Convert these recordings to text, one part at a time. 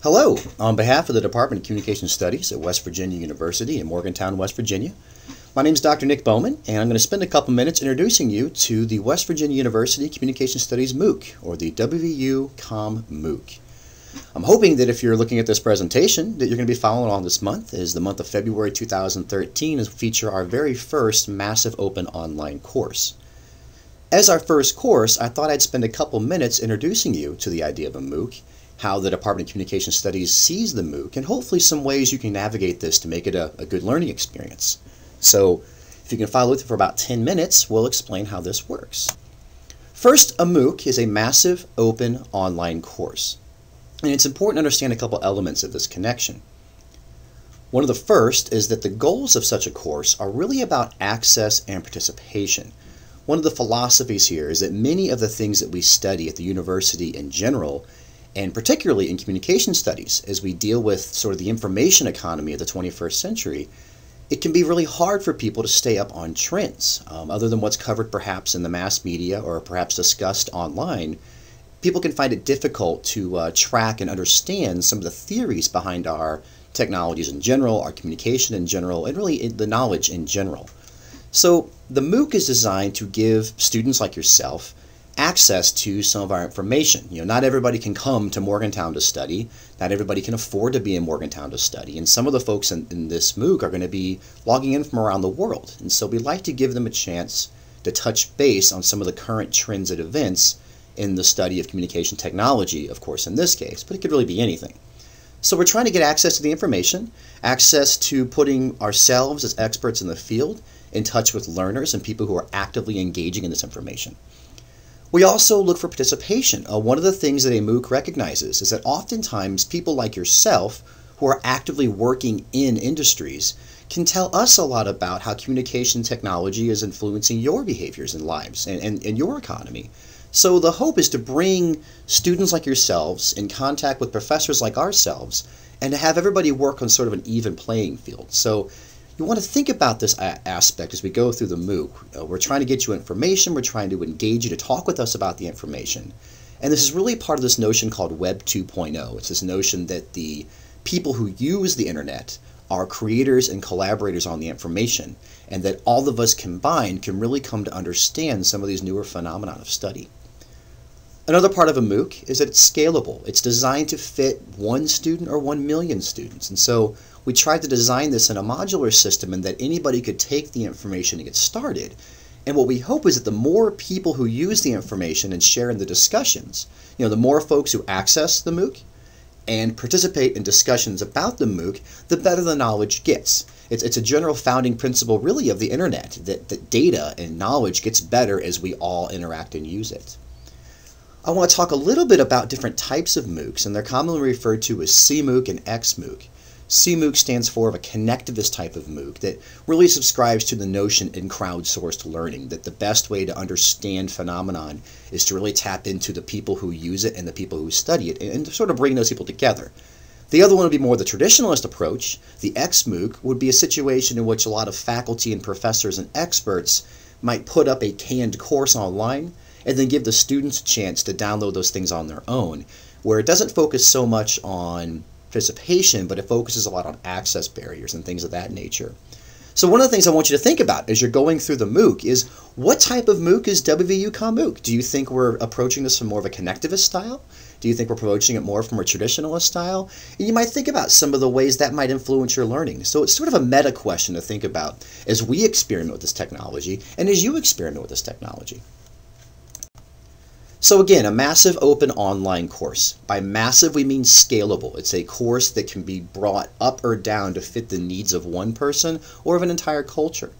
Hello, on behalf of the Department of Communication Studies at West Virginia University in Morgantown, West Virginia. My name is Dr. Nick Bowman, and I'm going to spend a couple minutes introducing you to the West Virginia University Communication Studies MOOC, or the WVU-COM MOOC. I'm hoping that if you're looking at this presentation that you're going to be following along this month, as the month of February 2013 is feature our very first massive open online course. As our first course, I thought I'd spend a couple minutes introducing you to the idea of a MOOC, how the Department of Communication Studies sees the MOOC, and hopefully some ways you can navigate this to make it a good learning experience. So if you can follow with it for about 10 minutes, we'll explain how this works. First, a MOOC is a massive open online course. And it's important to understand a couple elements of this connection. One of the first is that the goals of such a course are really about access and participation. One of the philosophies here is that many of the things that we study at the university in general, and particularly in communication studies, as we deal with sort of the information economy of the 21st century, it can be really hard for people to stay up on trends. Other than what's covered perhaps in the mass media or perhaps discussed online, people can find it difficult to track and understand some of the theories behind our technologies in general, our communication in general, and really the knowledge in general. So the MOOC is designed to give students like yourself access to some of our information. Not everybody can come to Morgantown to study. Not everybody can afford to be in Morgantown to study. And some of the folks in this MOOC are going to be logging in from around the world. And so we'd like to give them a chance to touch base on some of the current trends and events in the study of communication technology, of course, in this case, but it could really be anything. So we're trying to get access to the information, access to putting ourselves as experts in the field in touch with learners and people who are actively engaging in this information. We also look for participation. One of the things that a MOOC recognizes is that oftentimes people like yourself who are actively working in industries can tell us a lot about how communication technology is influencing your behaviors and lives and your economy. So the hope is to bring students like yourselves in contact with professors like ourselves and to have everybody work on sort of an even playing field. So you want to think about this aspect as we go through the MOOC. We're trying to get you information, we're trying to engage you to talk with us about the information. And this is really part of this notion called Web 2.0. It's this notion that the people who use the internet are creators and collaborators on the information, and that all of us combined can really come to understand some of these newer phenomena of study. Another part of a MOOC is that it's scalable. It's designed to fit 1 student or 1 million students. And so we tried to design this in a modular system and that anybody could take the information and get started. And what we hope is that the more people who use the information and share in the discussions, the more folks who access the MOOC and participate in discussions about the MOOC, the better the knowledge gets. It's a general founding principle really of the internet, that data and knowledge gets better as we all interact and use it. I want to talk a little bit about different types of MOOCs, and they're commonly referred to as CMOOC and XMOOC. CMOOC stands for a connectivist type of MOOC that really subscribes to the notion in crowdsourced learning, that the best way to understand phenomenon is to really tap into the people who use it and the people who study it, and to sort of bring those people together. The other one would be more the traditionalist approach. The XMOOC would be a situation in which a lot of faculty and professors and experts might put up a canned course online and then give the students a chance to download those things on their own, where it doesn't focus so much on participation, but it focuses a lot on access barriers and things of that nature. So one of the things I want you to think about as you're going through the MOOC is, what type of MOOC is WVU-COM MOOC? Do you think we're approaching this from more of a connectivist style? Do you think we're approaching it more from a traditionalist style? And you might think about some of the ways that might influence your learning. So it's sort of a meta question to think about as we experiment with this technology and as you experiment with this technology. So again, a massive open online course. By massive, we mean scalable. It's a course that can be brought up or down to fit the needs of one person or of an entire culture.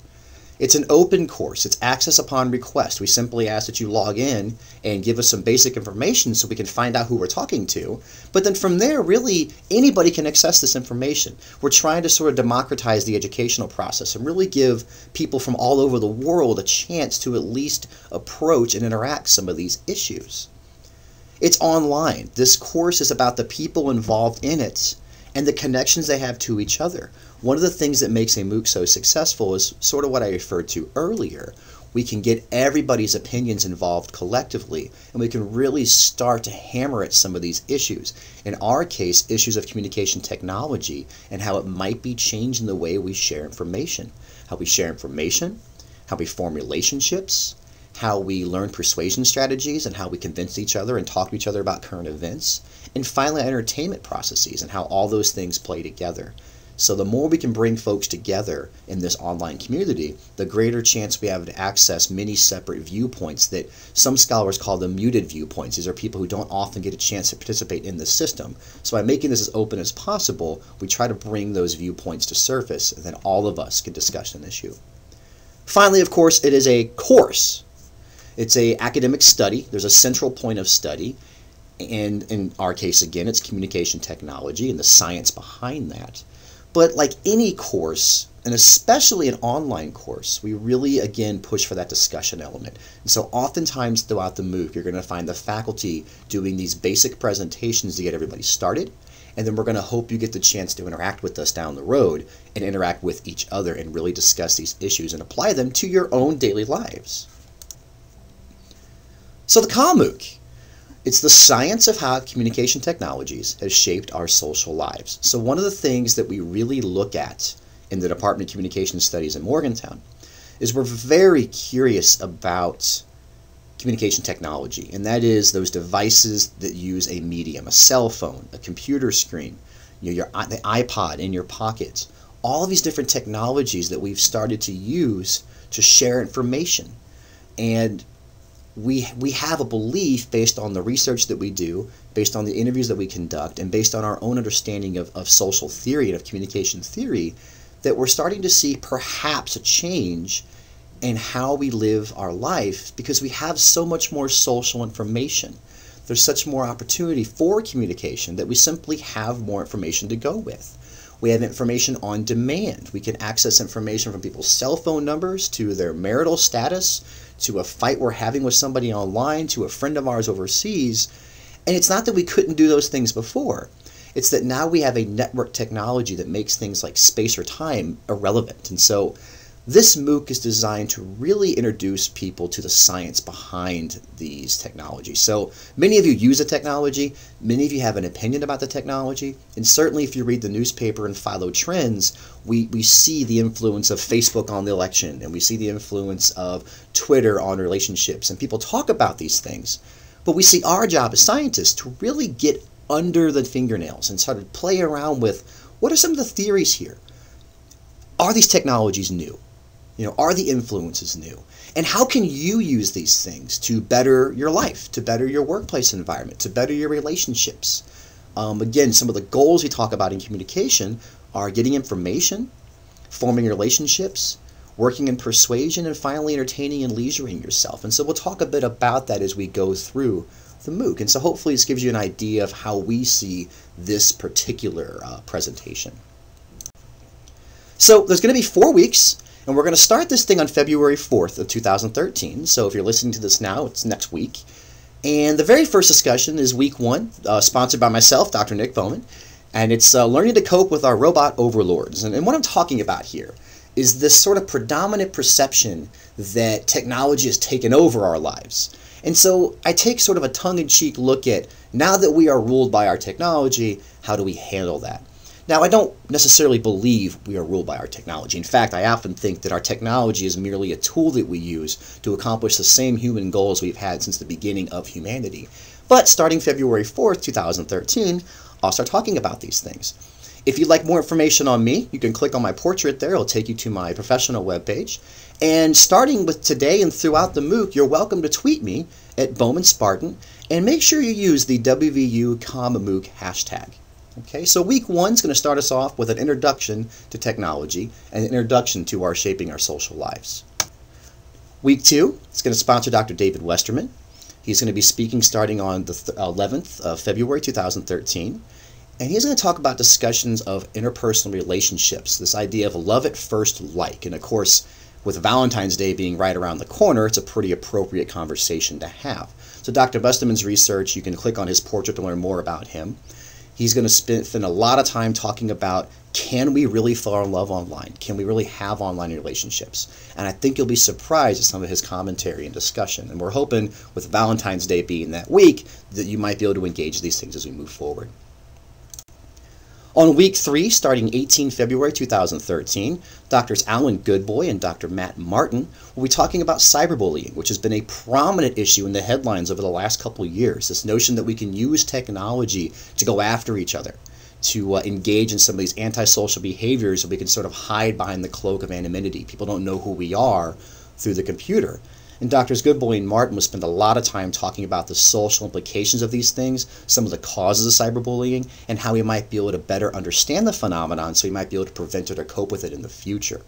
It's an open course. It's access upon request. We simply ask that you log in and give us some basic information so we can find out who we're talking to. But then from there, really, anybody can access this information. We're trying to sort of democratize the educational process and really give people from all over the world a chance to at least approach and interact some of these issues. It's online. This course is about the people involved in it and the connections they have to each other. One of the things that makes a MOOC so successful is sort of what I referred to earlier, we can get everybody's opinions involved collectively, and we can really start to hammer at some of these issues. In our case, issues of communication technology and how it might be changing the way we share information. How we share information, how we form relationships, how we learn persuasion strategies and how we convince each other and talk to each other about current events, and finally entertainment processes and how all those things play together. So the more we can bring folks together in this online community, the greater chance we have to access many separate viewpoints that some scholars call them muted viewpoints. These are people who don't often get a chance to participate in the system. So by making this as open as possible, we try to bring those viewpoints to surface, and then all of us can discuss an issue. Finally, of course, it is a course. It's an academic study. There's a central point of study, and in our case, again, it's communication technology and the science behind that. But like any course, and especially an online course, we really, again, push for that discussion element. And so oftentimes throughout the MOOC, you're going to find the faculty doing these basic presentations to get everybody started, and then we're going to hope you get the chance to interact with us down the road and interact with each other and really discuss these issues and apply them to your own daily lives. So the PrologueMOOC, it's the science of how communication technologies has shaped our social lives. So one of the things that we really look at in the Department of Communication Studies in Morgantown is we're very curious about communication technology, and that is those devices that use a medium, a cell phone, a computer screen, the iPod in your pocket, all of these different technologies that we've started to use to share information. And we have a belief based on the research that we do, based on the interviews that we conduct, and based on our own understanding of social theory and of communication theory, that we're starting to see perhaps a change in how we live our life because we have so much more social information. There's such more opportunity for communication that we simply have more information to go with. We have information on demand. We can access information from people's cell phone numbers to their marital status, to a fight we're having with somebody online, to a friend of ours overseas. And it's not that we couldn't do those things before. It's that now we have a network technology that makes things like space or time irrelevant. And so this MOOC is designed to really introduce people to the science behind these technologies. So many of you use the technology, many of you have an opinion about the technology, and certainly if you read the newspaper and follow trends, we see the influence of Facebook on the election, and we see the influence of Twitter on relationships, and people talk about these things. But we see our job as scientists to really get under the fingernails and sort of play around with what are some of the theories here? Are these technologies new? Are the influences new? And how can you use these things to better your life, to better your workplace environment, to better your relationships? Again, some of the goals we talk about in communication are getting information, forming relationships, working in persuasion, and finally entertaining and leisuring yourself. And so we'll talk a bit about that as we go through the MOOC. And so hopefully this gives you an idea of how we see this particular presentation. So there's going to be 4 weeks. And we're going to start this thing on February 4th of 2013. So if you're listening to this now, it's next week. And the very first discussion is week 1, sponsored by myself, Dr. Nick Bowman. And it's learning to cope with our robot overlords. And what I'm talking about here is this sort of predominant perception that technology has taken over our lives. And so I take sort of a tongue-in-cheek look at, now that we are ruled by our technology, how do we handle that? Now, I don't necessarily believe we are ruled by our technology. In fact, I often think that our technology is merely a tool that we use to accomplish the same human goals we've had since the beginning of humanity. But starting February 4th, 2013, I'll start talking about these things. If you'd like more information on me, you can click on my portrait there. It'll take you to my professional webpage. And starting with today and throughout the MOOC, you're welcome to tweet me at Bowman Spartan, and make sure you use the WVU-CommMOOC hashtag. Okay, so week 1 is going to start us off with an introduction to technology and an introduction to our shaping our social lives. Week 2 is going to sponsor Dr. David Westerman. He's going to be speaking starting on the 11th of February 2013. And he's going to talk about discussions of interpersonal relationships, this idea of love at first like. And of course, with Valentine's Day being right around the corner, it's a pretty appropriate conversation to have. So Dr. Westerman's research, you can click on his portrait to learn more about him. He's going to spend a lot of time talking about, can we really fall in love online? Can we really have online relationships? And I think you'll be surprised at some of his commentary and discussion. And we're hoping, with Valentine's Day being that week, that you might be able to engage these things as we move forward. On week 3, starting 18 February 2013, Drs. Alan Goodboy and Dr. Matt Martin will be talking about cyberbullying, which has been a prominent issue in the headlines over the last couple of years. This notion that we can use technology to go after each other, to engage in some of these antisocial behaviors, so we can sort of hide behind the cloak of anonymity. People don't know who we are through the computer. And Drs. Goodboy and Martin will spend a lot of time talking about the social implications of these things, some of the causes of cyberbullying, and how we might be able to better understand the phenomenon so we might be able to prevent it or cope with it in the future.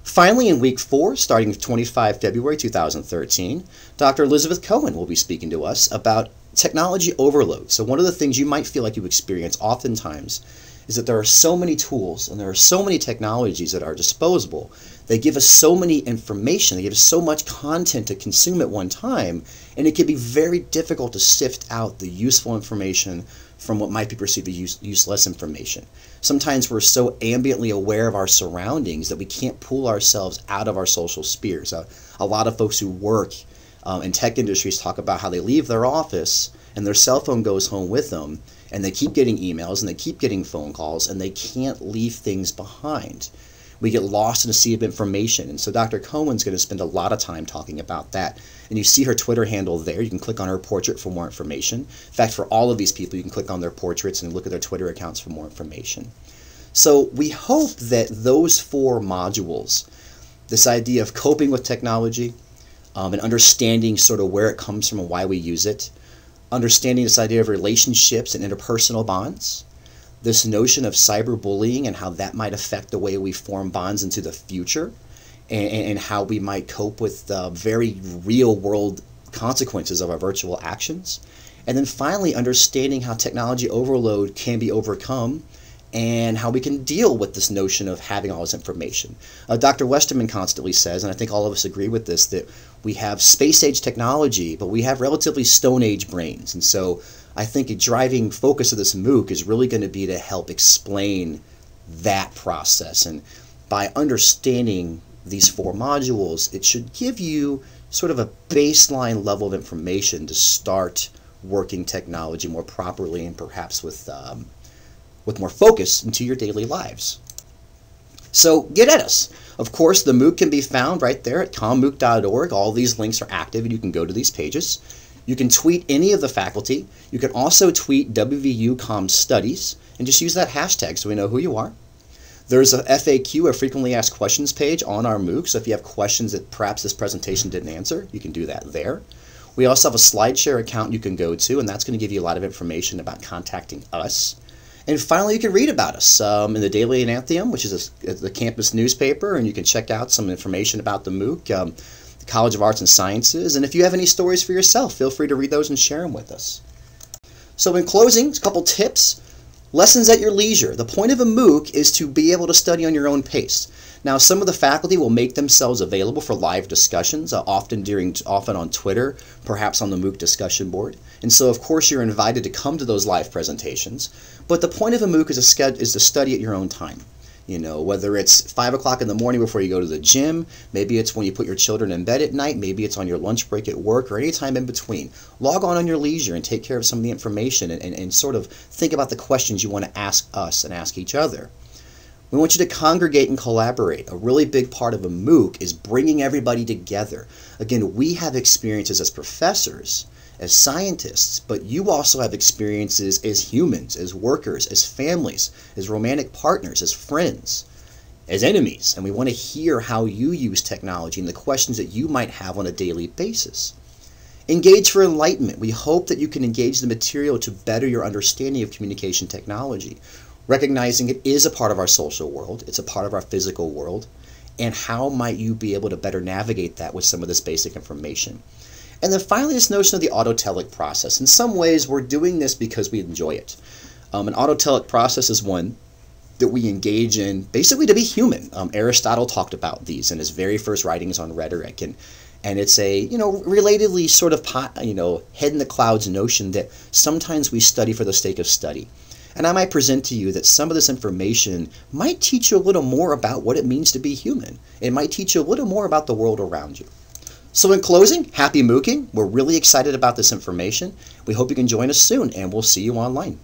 Finally, in week 4, starting 25 February 2013, Dr. Elizabeth Cohen will be speaking to us about technology overload. So one of the things you might feel like you experience oftentimes is that there are so many tools and there are so many technologies at our disposal. They give us so many information, they give us so much content to consume at one time, and it can be very difficult to sift out the useful information from what might be perceived as useless information. Sometimes we're so ambiently aware of our surroundings that we can't pull ourselves out of our social spheres. A lot of folks who work in tech industries talk about how they leave their office and their cell phone goes home with them, and they keep getting emails and they keep getting phone calls, and they can't leave things behind. We get lost in a sea of information, and so Dr. Cohen's going to spend a lot of time talking about that. And you see her Twitter handle there. You can click on her portrait for more information. In fact, for all of these people, you can click on their portraits and look at their Twitter accounts for more information. So we hope that those 4 modules, this idea of coping with technology, and understanding sort of where it comes from and why we use it, understanding this idea of relationships and interpersonal bonds, this notion of cyberbullying and how that might affect the way we form bonds into the future, and how we might cope with the very real world consequences of our virtual actions. And then finally, understanding how technology overload can be overcome and how we can deal with this notion of having all this information. Dr. Westerman constantly says, and I think all of us agree with this, that we have space-age technology, but we have relatively Stone-Age brains. And so I think a driving focus of this MOOC is really going to be to help explain that process. And by understanding these 4 modules, it should give you sort of a baseline level of information to start working technology more properly and perhaps with more focus into your daily lives. So get at us. Of course, the MOOC can be found right there at commooc.org. All these links are active and you can go to these pages. You can tweet any of the faculty. You can also tweet WVU Comm Studies and just use that hashtag so we know who you are. There's a FAQ, a frequently asked questions page on our MOOC, so if you have questions that perhaps this presentation didn't answer, you can do that there. We also have a SlideShare account you can go to, and that's going to give you a lot of information about contacting us. And finally, you can read about us in the Daily Enanthium, which is the campus newspaper, and you can check out some information about the MOOC, the College of Arts and Sciences, and if you have any stories for yourself, feel free to read those and share them with us. So in closing, a couple tips. Lessons at your leisure. The point of a MOOC is to be able to study on your own pace. Now, some of the faculty will make themselves available for live discussions, often on Twitter, perhaps on the MOOC discussion board. And so, of course, you're invited to come to those live presentations. But the point of a MOOC is to study at your own time. You know, whether it's 5 o'clock in the morning before you go to the gym, maybe it's when you put your children in bed at night, maybe it's on your lunch break at work, or any time in between. Log on your leisure and take care of some of the information and sort of think about the questions you want to ask us and ask each other. We want you to congregate and collaborate. A really big part of a MOOC is bringing everybody together. Again, we have experiences as professors, as scientists, but you also have experiences as humans, as workers, as families, as romantic partners, as friends, as enemies. And we want to hear how you use technology and the questions that you might have on a daily basis. Engage for enlightenment. We hope that you can engage the material to better your understanding of communication technology, recognizing it is a part of our social world, it's a part of our physical world, and how might you be able to better navigate that with some of this basic information. And then finally, this notion of the autotelic process. In some ways, we're doing this because we enjoy it. An autotelic process is one that we engage in basically to be human. Aristotle talked about these in his very first writings on rhetoric. And And it's a, relatedly sort of, head in the clouds notion that sometimes we study for the sake of study. And I might present to you that some of this information might teach you a little more about what it means to be human. It might teach you a little more about the world around you. So in closing, happy mooking. We're really excited about this information. We hope you can join us soon, and we'll see you online.